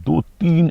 2-3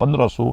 1500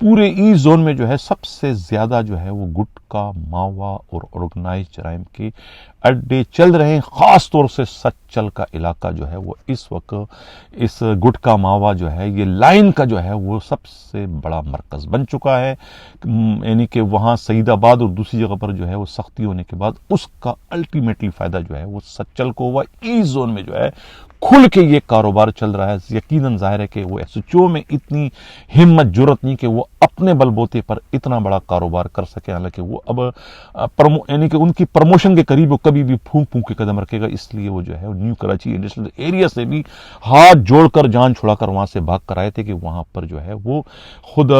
پورے asset zone میں جو ہے سب سے زیادہ جو ہے وہ گٹکا ماوا اور آرگنائز جرائم کے اڈے چل رہے ہیں. خاص طور سے سچل کا علاقہ جو ہے وہ اس وقت اس گٹکا ماوا جو ہے یہ لائن کا جو ہے وہ سب سے بڑا مرکز بن چکا ہے. یعنی کہ وہاں سعید آباد اور دوسری جگہ پر جو ہے وہ سختی ہونے کے بعد اس کا الٹیمیٹلی فائدہ جو ہے وہ سچل کو ہوا. ایسٹ زون میں جو ہے کھل کے یہ کاروبار چل رہا ہے. یقیناً ظاہر ہے کہ وہ ایس ایچ او میں اتنی ہمت جرت نہیں کہ وہ اپنے بل بوتے پر اتنا بڑا کاروبار کر سکے. حالانکہ وہ اب یعنی کہ ان کی پروموشن کے قریب وہ کبھی بھی پھونک پھونک کے قدم رکھے گا. اس لیے وہ جو ہے نیو کراچی انڈسٹریل ایریا سے بھی ہاتھ جوڑ کر جان چھڑا کر وہاں سے بھاگ کر آئے تھے کہ وہاں پر جو ہے وہ خود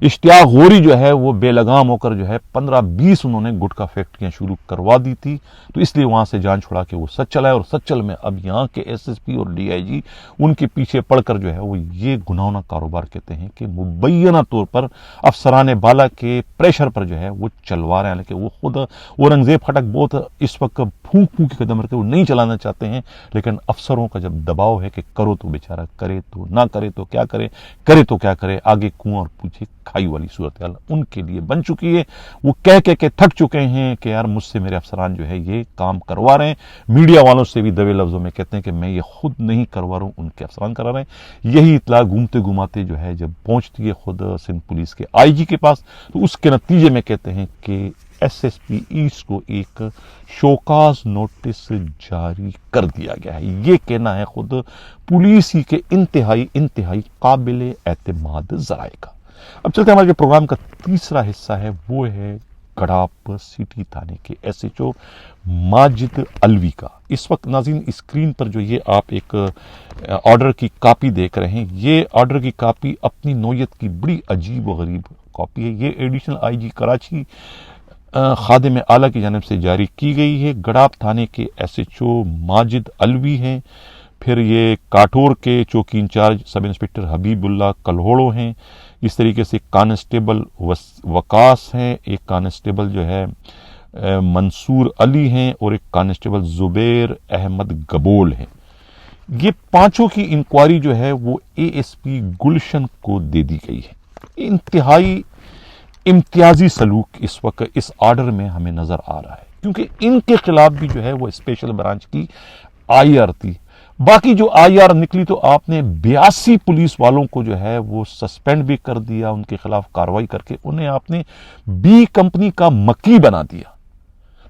اشتیاق غوری جو ہے وہ بے لگام ہو کر جو ہے 15-20 انہوں نے گٹکا فیکٹریاں شروع کروا دی تھی. تو اس لیے وہاں سے جان چھڑا کے وہ سچل ہے. اور سچل میں اب یہاں کے ایس ایس پی اور ڈی آئی جی ان کے پیچھے پڑ کر جو ہے وہ یہ گناہانہ کاروبار کہتے ہیں کہ مبینہ طور پر افسران بالا کے پریشر پر جو ہے وہ چلوا رہے ہیں. حالانکہ وہ خود اورنگزیب خٹک بہت اس وقت پھونک پھونک کے قدم رکھتے وہ نہیں چلانا چاہتے ہیں. لیکن افسروں کا جب دباؤ ہے کہ کرو تو بیچارہ کرے, تو نہ کرے تو کیا کرے, کرے تو کیا کرے, آگے کنواں اور پوچھے کھائی والی صورتحال ان کے لیے بن چکی ہے. وہ کہہ کے تھک چکے ہیں کہ یار مجھ سے میرے افسران جو ہے یہ کام کروا رہے ہیں. میڈیا والوں سے بھی دبے لفظوں میں کہتے ہیں کہ میں یہ خود نہیں کروا رہا ہوں, ان کے افسران کرا رہے ہیں. یہی اطلاع گھومتے گھماتے جو ہے جب پہنچتی ہے خود سندھ پولیس کے آئی جی کے پاس, تو اس کے نتیجے میں کہتے ہیں کہ ایس ایس پی ایسٹ کو ایک شوکاز نوٹس جاری کر دیا گیا ہے. یہ کہنا ہے خود پولیس ہی کے انتہائی قابل اعتماد ذرائع کا. اب چلتے ہیں ہمارے جو پروگرام کا تیسرا حصہ ہے وہ ہے گڑاپ سٹی تھانے کے S H O Majid Alvi کا. اس وقت ناظرین اسکرین پر جو یہ آپ ایک آرڈر کی کاپی دیکھ رہے ہیں, یہ آرڈر کی کاپی اپنی نوعیت کی بڑی عجیب و غریب کاپی ہے. یہ ایڈیشنل آئی جی کراچی خادم اعلیٰ کی جانب سے جاری کی گئی ہے. گڑاپ تھانے کے S H O Majid Alvi ہیں. پھر یہ کاٹور کے چوکی انچارج سب انسپکٹر حبیب اللہ کلہوڑو ہیں. اس طریقے سے کانسٹیبل وقاص ہیں, ایک کانسٹیبل جو ہے منصور علی ہیں, اور ایک کانسٹیبل زبیر احمد گبول ہیں. یہ پانچوں کی انکوائری جو ہے وہ اے ایس پی گلشن کو دے دی گئی ہے. انتہائی امتیازی سلوک اس وقت اس آرڈر میں ہمیں نظر آ رہا ہے, کیونکہ ان کے خلاف بھی جو ہے وہ اسپیشل برانچ کی آئی آر تھی. باقی جو آئی آر نکلی تو آپ نے 82 پولیس والوں کو جو ہے وہ سسپینڈ بھی کر دیا, ان کے خلاف کارروائی کر کے انہیں آپ نے بی کمپنی کا مکی بنا دیا.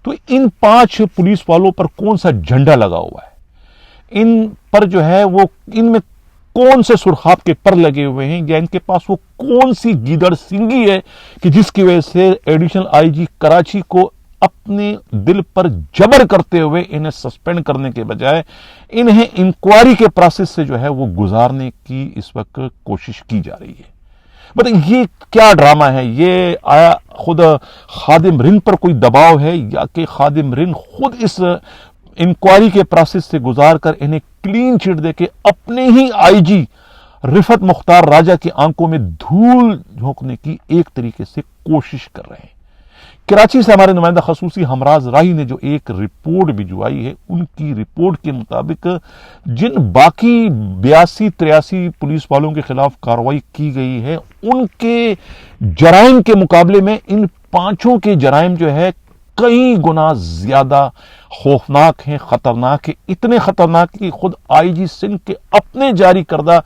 تو ان 5 پولیس والوں پر کون سا جھنڈا لگا ہوا ہے, ان پر جو ہے وہ ان میں کون سے سرخاب کے پر لگے ہوئے ہیں, یا ان کے پاس وہ کون سی گیدڑ سنگی ہے کہ جس کی وجہ سے ایڈیشنل آئی جی کراچی کو اپنے دل پر جبر کرتے ہوئے انہیں سسپینڈ کرنے کے بجائے انہیں انکوائری کے پروسیس سے جو ہے وہ گزارنے کی اس وقت کوشش کی جا رہی ہے. یہ کیا ڈرامہ ہے یہ؟ آیا خود خادم رن پر کوئی دباؤ ہے, یا کہ خادم رن خود اس انکوائری کے پروسیس سے گزار کر انہیں کلین چٹ دے کے اپنے ہی آئی جی رفت مختار راجہ کی آنکھوں میں دھول جھونکنے کی ایک طریقے سے کوشش کر رہے ہیں؟ کراچی سے ہمارے نمائندہ خصوصی ہمراز راہی نے جو ایک رپورٹ بھجوائی ہے, ان کی رپورٹ کے مطابق جن باقی 82-83 پولیس والوں کے خلاف کارروائی کی گئی ہے, ان کے جرائم کے مقابلے میں ان 5 کے جرائم جو ہے کئی گنا زیادہ خوفناک ہیں, خطرناک ہیں. اتنے خطرناک کہ خود آئی جی سندھ کے اپنے جاری کردہ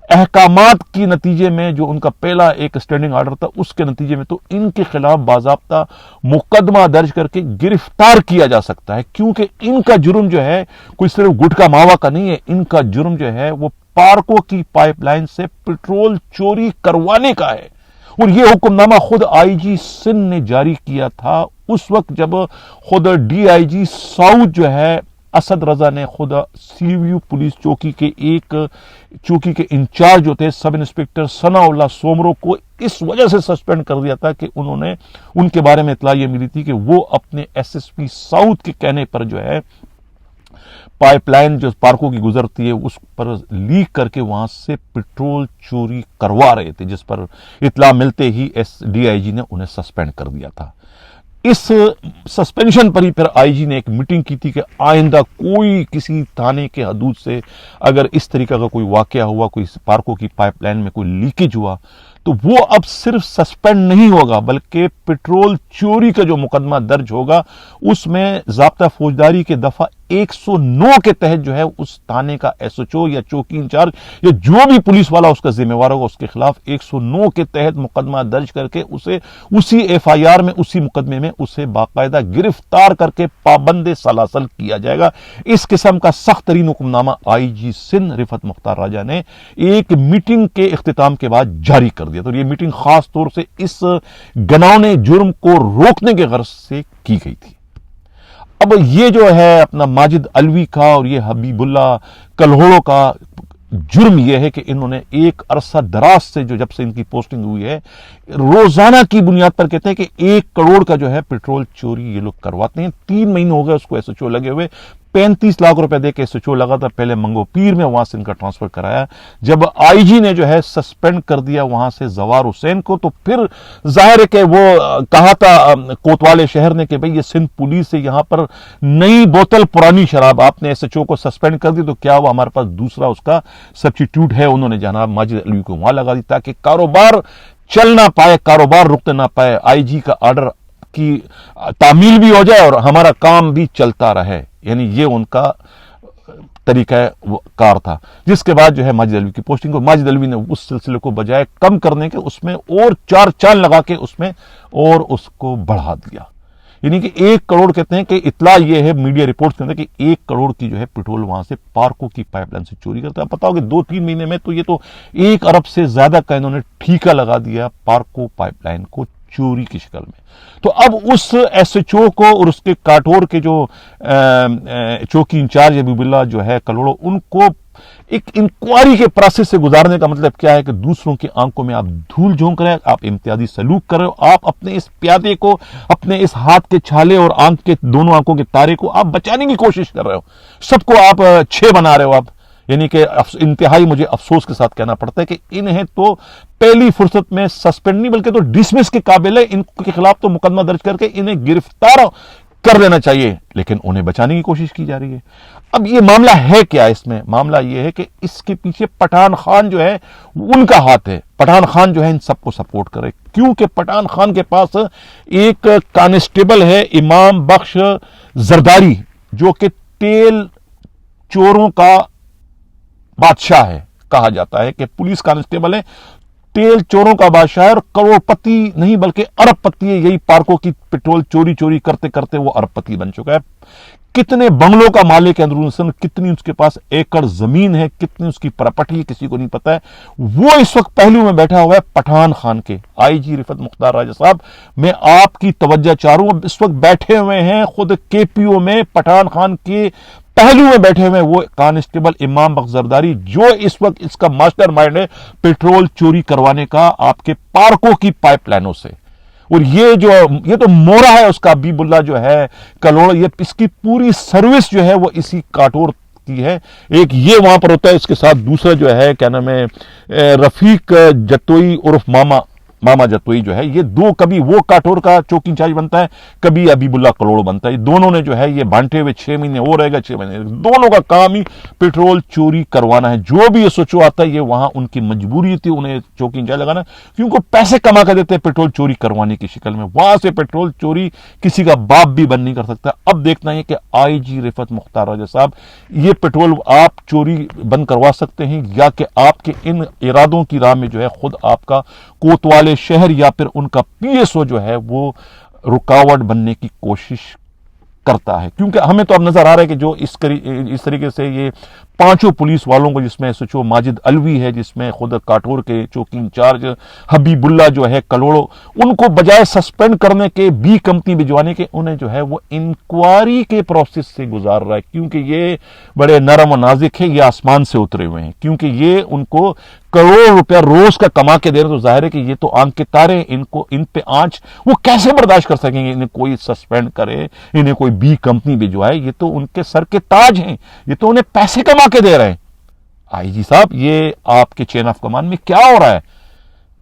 احکامات کی نتیجے میں جو ان کا پہلا ایک سٹینڈنگ آرڈر تھا, اس کے نتیجے میں تو ان کے خلاف باضابطہ مقدمہ درج کر کے گرفتار کیا جا سکتا ہے, کیونکہ ان کا جرم جو ہے کوئی صرف گٹکا ماوا کا نہیں ہے. ان کا جرم جو ہے وہ پارکوں کی پائپ لائن سے پٹرول چوری کروانے کا ہے. اور یہ حکم نامہ خود آئی جی سندھ نے جاری کیا تھا اس وقت جب خود ڈی آئی جی ساؤتھ جو ہے اسد رضا نے خود سی ویو پولیس چوکی کے انچارج ہوتے سب انسپکٹر ثناء اللہ سومرو کو اس وجہ سے سسپینڈ کر دیا تھا کہ انہوں نے ان کے بارے میں اطلاع یہ ملی تھی کہ وہ اپنے ایس ایس پی ساؤتھ کے کہنے پر جو ہے پائپ لائن جو پارکوں کی گزرتی ہے اس پر لیک کر کے وہاں سے پٹرول چوری کروا رہے تھے, جس پر اطلاع ملتے ہی ایس ڈی آئی جی نے انہیں سسپینڈ کر دیا تھا. اس سسپینشن پر ہی پھر آئی جی نے ایک میٹنگ کی تھی کہ آئندہ کوئی کسی تھانے کے حدود سے اگر اس طریقہ کا کوئی واقعہ ہوا, کوئی پارکوں کی پائپ لائن میں کوئی لیکیج ہوا, تو وہ اب صرف سسپینڈ نہیں ہوگا بلکہ پٹرول چوری کا جو مقدمہ درج ہوگا اس میں ضابطہ فوجداری کے دفعہ 109 کے تحت جو ہے اس تھانے کا ایس ایچ او یا چوکی انچارج یا جو بھی پولیس والا اس کا ذمہ وار ہوگا اس کے خلاف 109 کے تحت مقدمہ درج کر کے اسے اسی ایف آئی آر میں اسی مقدمے میں اسے باقاعدہ گرفتار کر کے پابند سلاسل کیا جائے گا۔ اس قسم کا سخت ترین حکم نامہ آئی جی سندھ رفعت مختار راجہ نے ایک میٹنگ کے اختتام کے بعد جاری کر دیا۔ تو یہ میٹنگ خاص طور سے اس گناؤنے جرم کو روکنے کے غرض سے کی گئی تھی۔ اب یہ جو ہے اپنا ماجد علوی کا اور یہ حبیب اللہ کلہوڑوں کا جرم یہ ہے کہ انہوں نے ایک عرصہ دراز سے جب سے ان کی پوسٹنگ ہوئی ہے روزانہ کی بنیاد پر کہتے ہیں کہ 1 کروڑ کا جو ہے پٹرول چوری یہ لوگ کرواتے ہیں۔ 3 مہینے ہو گئے اس کو ایس ایچ او لگے ہوئے، 35 لاکھ روپے دے کے ایس ایچ او لگا تھا پہلے منگو پیر میں، وہاں سے ان کا ٹرانسفر کرایا۔ جب آئی جی نے جو ہے سسپینڈ کر دیا وہاں سے زوار حسین کو، تو پھر ظاہر ہے کہ وہ کہا تھا کوتوالے شہر نے کہ بھئی یہ سندھ پولیس سے یہاں پر نئی بوتل پرانی شراب، آپ نے ایس ایچ او کو سسپینڈ کر دی تو کیا وہ ہمارے پاس دوسرا اس کا سبسٹیٹیوٹ ہے؟ انہوں نے جناب ماجد علوی کو وہاں لگا دی تاکہ کاروبار چل نہ پائے، کاروبار رکتے نہ پائے، آئی جی کا آرڈر کی تعمیل بھی ہو جائے اور ہمارا کام بھی چلتا رہے۔ یعنی یہ ان کا طریقہ کار تھا، جس کے بعد جو ہے ماجد علوی کی پوسٹنگ کو ماجد علوی نے اس سلسلے کو بجائے کم کرنے کے اس میں اور 4 چاند لگا کے اس میں اور اس کو بڑھا دیا۔ یعنی کہ 1 کروڑ کہتے ہیں کہ اطلاع یہ ہے میڈیا رپورٹس کے اندر کہ 1 کروڑ کی جو ہے پٹرول وہاں سے پارکو کی پائپ لائن سے چوری کرتا ہے۔ پتا ہو کہ 2-3 مہینے میں تو یہ تو 1 ارب سے زیادہ کا انہوں نے ٹھیکہ لگا دیا پارکو پائپ لائن کو چوری کی شکل میں۔ تو اب اس ایس ایچ او کو اور اس کے کاٹور کے جو چوکی انچارج حبیب اللہ جو ہے کلوڑو، ان کو ایک انکوائری کے پروسیس سے گزارنے کا مطلب کیا ہے کہ دوسروں کی آنکھوں میں آپ دھول جھونک رہے ہیں، آپ امتیازی سلوک کر رہے ہو، آپ اپنے اس پیادے کو، اپنے اس ہاتھ کے چھالے اور آنکھ کے دونوں آنکھوں کے تارے کو آپ بچانے کی کوشش کر رہے ہو، سب کو آپ 6 بنا رہے ہو آپ۔ یعنی کہ انتہائی مجھے افسوس کے ساتھ کہنا پڑتا ہے کہ انہیں تو پہلی فرصت میں سسپینڈ نہیں بلکہ تو ڈسمس کے قابل ہے، ان کے خلاف تو مقدمہ درج کر کے انہیں گرفتار کر لینا چاہیے، لیکن انہیں بچانے کی کوشش کی جا رہی ہے۔ اب یہ معاملہ ہے کیا؟ اس میں معاملہ یہ ہے کہ اس کے پیچھے پٹھان خان جو ہے ان کا ہاتھ ہے۔ پٹھان خان جو ہے ان سب کو سپورٹ کرے، کیونکہ پٹھان خان کے پاس ایک کانسٹیبل ہے امام بخش زرداری، جو کہ تیل چوروں کا بادشاہ ہے، کہا جاتا ہے کہ پولیس کانسٹیبل ہے، تیل چوروں کا بادشاہ ہے اور کروڑ پتی نہیں بلکہ ارب پتی ہے۔ یہی پارکوں کی پٹرول چوری کرتے کرتے وہ ارب پتی بن چکا ہے۔ کتنے بنگلوں کا مالک ہے اندرون سندھ، کتنی اس کے پاس ایکڑ زمین ہے، کتنی اس کی پراپرٹی ہے، کسی کو نہیں پتا ہے۔ وہ اس وقت پہلو میں بیٹھا ہوا ہے پٹھان خان کے۔ آئی جی رفعت مختار راجہ صاحب، میں آپ کی توجہ چاہ رہا ہوں، اس وقت بیٹھے ہوئے ہیں خود کے پی او میں پٹھان خان کے پہلو میں بیٹھے ہوئے وہ کانسٹیبل امام بخش زرداری، جو اس وقت اس کا ماسٹر مائنڈ ہے پٹرول چوری کروانے کا آپ کے پارکوں کی پائپ لائنوں سے۔ اور یہ تو مورا ہے اس کا حبیب اللہ جو ہے کلوڑ، یہ اس کی پوری سروس جو ہے وہ اسی کاٹور کی ہے۔ ایک یہ وہاں پر ہوتا ہے، اس کے ساتھ دوسرا جو ہے کیا نام ہے رفیق جتوئی عرف ماما جتوئی جو ہے، یہ دو کبھی وہ کاٹور کا چوکی انچارج بنتا ہے، کبھی حبیب اللہ کلوڑ بنتا ہے۔ یہ دونوں نے جو ہے یہ بانٹے ہوئے 6 مہینے وہ رہے گا، 6 مہینے دونوں کا کام ہی پٹرول چوری کروانا ہے۔ جو بھی یہ سوچو آتا ہے یہ وہاں ان کی مجبوری تھی انہیں چوکی انچارج لگانا، کیونکہ پیسے کما کے دیتے ہیں پٹرول چوری کروانے کی شکل میں۔ وہاں سے پٹرول چوری کسی کا باپ بھی بند نہیں کر سکتا۔ اب دیکھنا ہے کہ آئی جی رفعت مختار راجہ صاحب یہ پٹرول آپ چوری بند کروا سکتے ہیں یا کہ آپ کے ان ارادوں کی راہ میں جو ہے خود آپ کا کوتوالے شہر یا پھر ان کا پی ایس او جو ہے وہ رکاوٹ بننے کی کوشش کرتا ہے۔ کیونکہ ہمیں تو اب نظر آ رہا ہے کہ جو اس طریقے سے یہ 5 پولیس والوں کو، جس میں S H O Majid Alvi ہے، جس میں خود کاٹور کے چوکی انچارج حبیب اللہ جو ہے کلوڑو، ان کو بجائے سسپینڈ کرنے کے بی کمپنی بھجوانے کے انہیں جو ہے وہ انکوائری کے پروسیس سے گزار رہا ہے، کیونکہ یہ بڑے نرم و نازک ہے، یہ آسمان سے اترے ہوئے ہیں، کیونکہ یہ ان کو کروڑ روپیہ روز کا کما کے دے رہے، تو ظاہر ہے کہ یہ تو آنکھ کے تارے، ان پہ آنچ وہ کیسے برداشت کر سکیں گے؟ انہیں کوئی سسپینڈ کرے، انہیں کوئی بی کمپنی بھجوائے، یہ تو ان کے سر کے تاج ہیں، یہ تو انہیں پیسے کما کے دے رہے ہیں۔ آئی جی صاحب، یہ آپ کے چین آف کمانڈ میں کیا ہو رہا ہے؟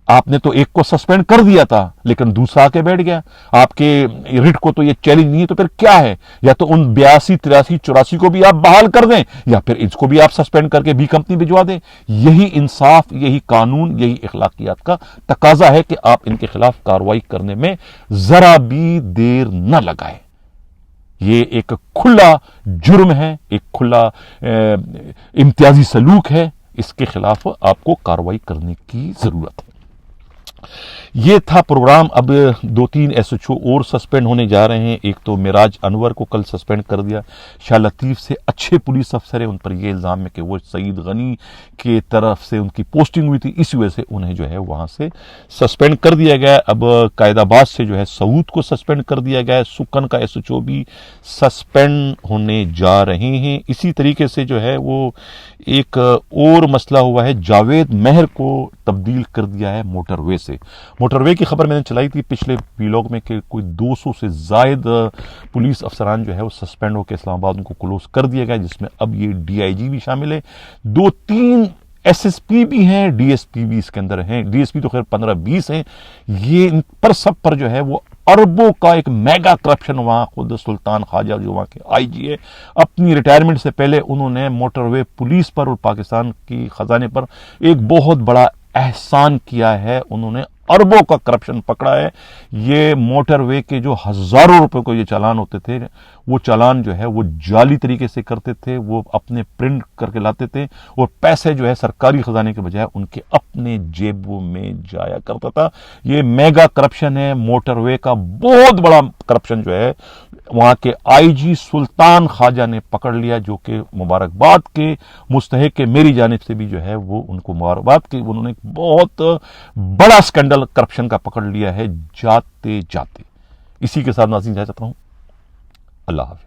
آپ نے تو ایک کو سسپینڈ کر دیا تھا لیکن دوسرا آ کے بیٹھ گیا. آپ کے ریٹ کو تو یہ چیلنج نہیں ہے, تو پھر کیا ہے؟ یا تو ان 82, 83, 84 کو بھی آپ بحال کر دیں, یا پھر اس کو بھی آپ سسپینڈ کر کے بی کمپنی بھجوا دیں. یہی انصاف, یہی قانون, یہی اخلاقیات کا تقاضا ہے کہ آپ ان کے خلاف کارروائی کرنے میں ذرا بھی دیر نہ لگائیں. یہ ایک کھلا جرم ہے, ایک کھلا امتیازی سلوک ہے. اس کے خلاف آپ کو کارروائی کرنے کی ضرورت ہے. یہ تھا پروگرام. اب 2-3 SHO اور سسپینڈ ہونے جا رہے ہیں. ایک تو معراج انور کو کل سسپینڈ کر دیا. شاہ لطیف سے اچھے پولیس افسر ہیں, ان پر یہ الزام ہے کہ وہ سعید غنی کے طرف سے ان کی پوسٹنگ ہوئی تھی, اس وجہ سے انہیں جو ہے وہاں سے سسپینڈ کر دیا گیا. اب قائد آباد سے جو ہے سعود کو سسپینڈ کر دیا گیا ہے. سکن کا SHO بھی سسپینڈ ہونے جا رہے ہیں. اسی طریقے سے جو ہے وہ ایک اور مسئلہ ہوا ہے, جاوید مہر کو تبدیل کر دیا ہے موٹر وے سے. موٹر وے کی خبر میں نے چلائی تھی پچھلے ویلاگ میں کہ کوئی 200 سے زائد پولیس افسران جو ہے وہ سسپینڈ ہو کے اسلام آباد ان کو کلوز کر دیا گیا, جس میں اب یہ DIG بھی شامل ہے. 2-3 SSP بھی ہیں, DSP بھی اس کے اندر ہیں. DSP تو خیر 15-20 ہیں. یہ ان پر سب پر جو ہے وہ اربوں کا ایک میگا کرپشن. وہاں خود سلطان خواجہ جو وہاں کے IG ہے, اپنی ریٹائرمنٹ سے پہلے انہوں نے موٹر وے پولیس پر اور پاکستان کی خزانے پر ایک بہت بڑا احسان کیا ہے. انہوں نے اربوں کا کرپشن پکڑا ہے. یہ موٹر وے کے جو ہزاروں روپے کو یہ چالان ہوتے تھے, وہ چالان جو ہے وہ جعلی طریقے سے کرتے تھے. وہ اپنے پرنٹ کر کے لاتے تھے اور پیسے جو ہے سرکاری خزانے کے بجائے ان کے اپنے جیبوں میں جایا کرتا تھا. یہ میگا کرپشن ہے. موٹر وے کا بہت بڑا کرپشن جو ہے وہاں کے IG سلطان خواجہ نے پکڑ لیا, جو کہ مبارکباد کے مستحق ہے. میری جانب سے بھی جو ہے وہ ان کو مبارکباد کی. انہوں نے ایک بہت بڑا سکینڈل کرپشن کا پکڑ لیا ہے جاتے جاتے. اسی کے ساتھ ناظرین چاہتا ہوں اللہ حافظ.